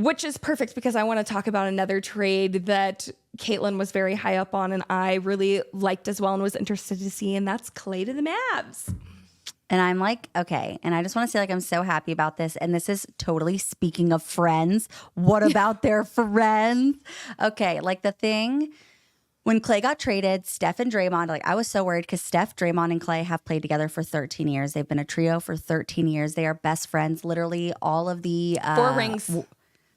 Which is perfect because I want to talk about another trade that Caitlin was very high up on and I really liked as well and was interested to see, and that's Klay to the Mavs. And I'm like, okay. And I just want to say, like, I'm so happy about this. And this is totally speaking of friends. What about their friends? Okay. Like the thing when Klay got traded, Steph and Draymond, like I was so worried because Steph, Draymond, and Klay have played together for 13 years. They've been a trio for 13 years. They are best friends. Literally all of the 4 rings.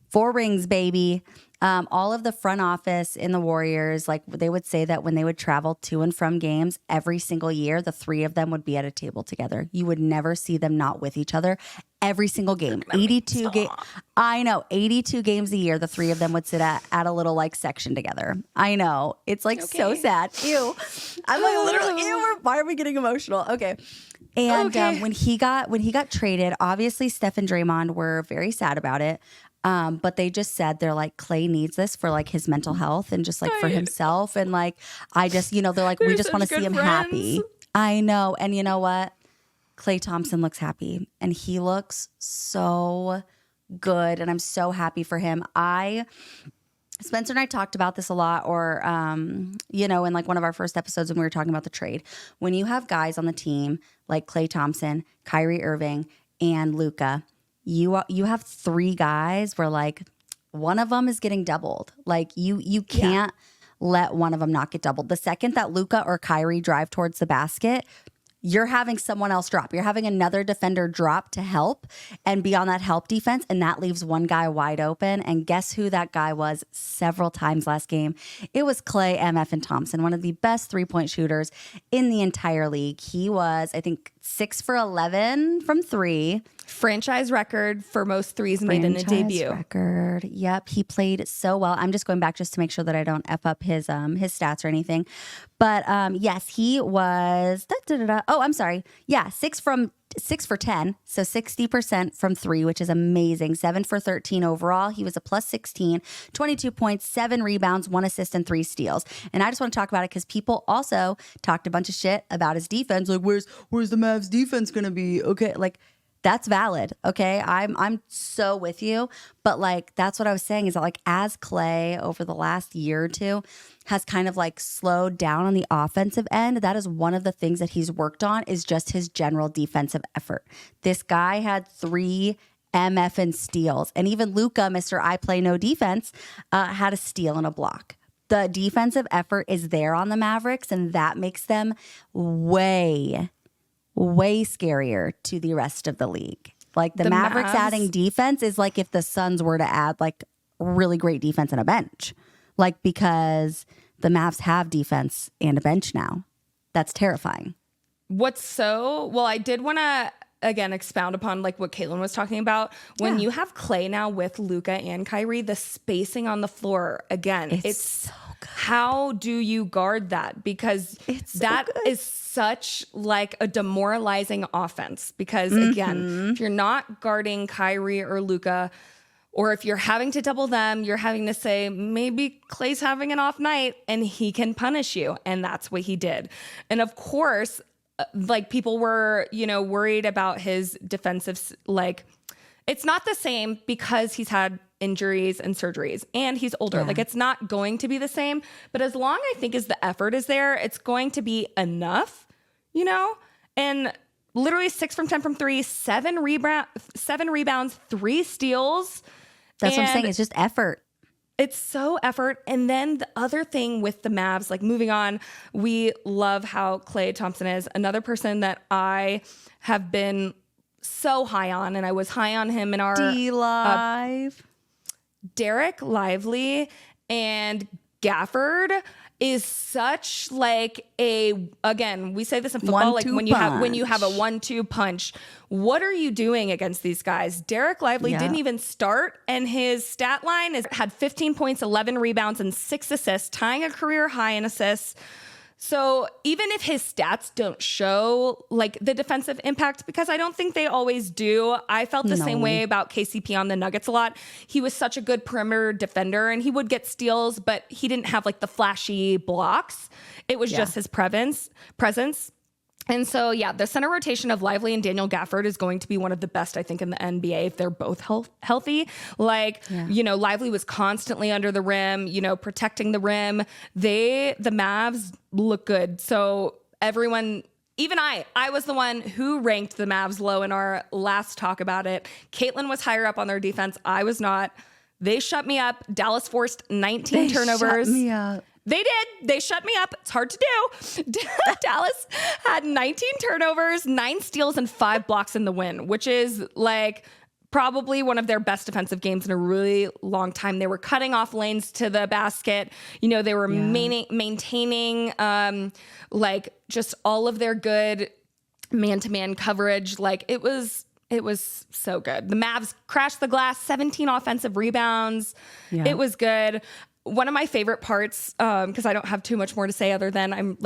4 rings, baby. All of the front office in the Warriors, like they would say that when they would travel to and from games every single year, the 3 of them would be at a table together. You would never see them not with each other every single game. 82 games. I know, 82 games a year, the 3 of them would sit at a little like section together. I know. It's like so sad. Ew. I'm like literally, ew, why are we getting emotional? Okay. And when he got traded, obviously Steph and Draymond were very sad about it. But they just said they're like, Klay needs this for like his mental health and just like for himself. And like, I just, they're like, we just want to see him happy. I know. And you know what? Klay Thompson looks happy and he looks so good. And I'm so happy for him. Spencer and I talked about this a lot or, in like one of our first episodes when we were talking about the trade, when you have guys on the team like Klay Thompson, Kyrie Irving, and Luka, you have 3 guys where like one of them is getting doubled. Like you can't let one of them not get doubled. The second that Luka or Kyrie drive towards the basket, you're having someone else drop. You're having another defender drop to help and be on that help defense, and that leaves one guy wide open. And guess who that guy was several times last game? It was Klay, MF, and Thompson, one of the best 3-point shooters in the entire league. He was, I think, 6 for 11 from 3. Franchise record for most threes made in a debut. Record. Yep, he played so well. I'm just going back just to make sure that I don't F up his stats or anything. But yes, he was. Oh, I'm sorry. Yeah, 6 for 10, so 60% from 3, which is amazing. 7 for 13 overall. He was a plus 16, 22 points, 7 rebounds, 1 assist, and 3 steals. And I just want to talk about it because people also talked a bunch of shit about his defense. Like, where's the Mavs defense gonna be? Okay, like. That's valid. Okay. I'm so with you. But like, that's what I was saying is that like as Klay over the last year or 2 has kind of like slowed down on the offensive end, that is one of the things that he's worked on is just his general defensive effort. This guy had 3 MF and steals. And even Luka, Mr. I play no defense, had a steal and a block. The defensive effort is there on the Mavericks, and that makes them way scarier to the rest of the league. Like the Mavericks adding defense is like if the Suns were to add like really great defense and a bench. Like because the Mavs have defense and a bench now. That's terrifying. I did want to again expound upon like what Caitlin was talking about. When you have Klay now with Luka and Kyrie, the spacing on the floor, again, it's so good. How do you guard that? Because that is such like a demoralizing offense. Because again, if you're not guarding Kyrie or Luka, or if you're having to double them, you're having to say, maybe Klay's having an off night and he can punish you. And that's what he did. And of course, like people were, worried about his defensive, like it's not the same because he's had injuries and surgeries and he's older. Like it's not going to be the same, but as long I think as the effort is there, it's going to be enough, and literally 6 from 10 from 3, 7 rebounds, 3 steals. That's what I'm saying. It's just effort. It's so effort. And then the other thing with the Mavs, like moving on, we love how Klay Thompson is. Another person that I have been so high on, and I was high on him in our D-Live. Derek Lively and Gafford is such like again, we say this in football, like when you have a 1-2 punch. What are you doing against these guys? Derek Lively didn't even start, and his stat line had 15 points, 11 rebounds, and 6 assists, tying a career high in assists. So even if his stats don't show like the defensive impact, because I don't think they always do. I felt the same way about KCP on the Nuggets a lot. He was such a good perimeter defender and he would get steals, but he didn't have like the flashy blocks. It was just his presence. And so, yeah, the center rotation of Lively and Daniel Gafford is going to be one of the best, I think, in the NBA if they're both healthy. Like, Lively was constantly under the rim, protecting the rim. The Mavs look good. So everyone, even I was the one who ranked the Mavs low in our last talk about it. Caitlin was higher up on their defense. I was not. They shut me up. Dallas forced 19 turnovers. Shut me up. They did. They shut me up. It's hard to do. Dallas had 19 turnovers, 9 steals, and 5 blocks in the win, which is like probably one of their best defensive games in a really long time. They were cutting off lanes to the basket. They were maintaining like just all of their good man-to-man coverage. Like it was so good. The Mavs crashed the glass, 17 offensive rebounds. Yeah. It was good. One of my favorite parts, because I don't have too much more to say other than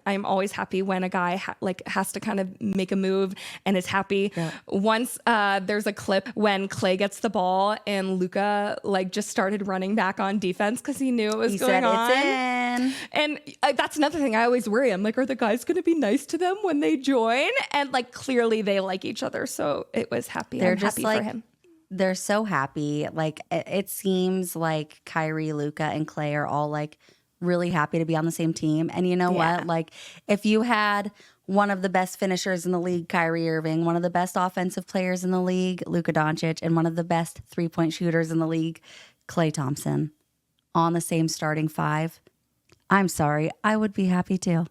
I'm always happy when a guy has to kind of make a move and is happy. Yeah. Once there's a clip when Klay gets the ball and Luka just started running back on defense because he knew it was going on. It's in. And that's another thing I always worry. I'm like, are the guys going to be nice to them when they join? And clearly they like each other, so it was happy. I'm happy for him. They're so happy. It seems like Kyrie, Luka, and Klay are all really happy to be on the same team. And you know what? If you had one of the best finishers in the league, Kyrie Irving, one of the best offensive players in the league, Luka Doncic, and one of the best 3-point shooters in the league, Klay Thompson, on the same starting 5, I'm sorry, I would be happy too.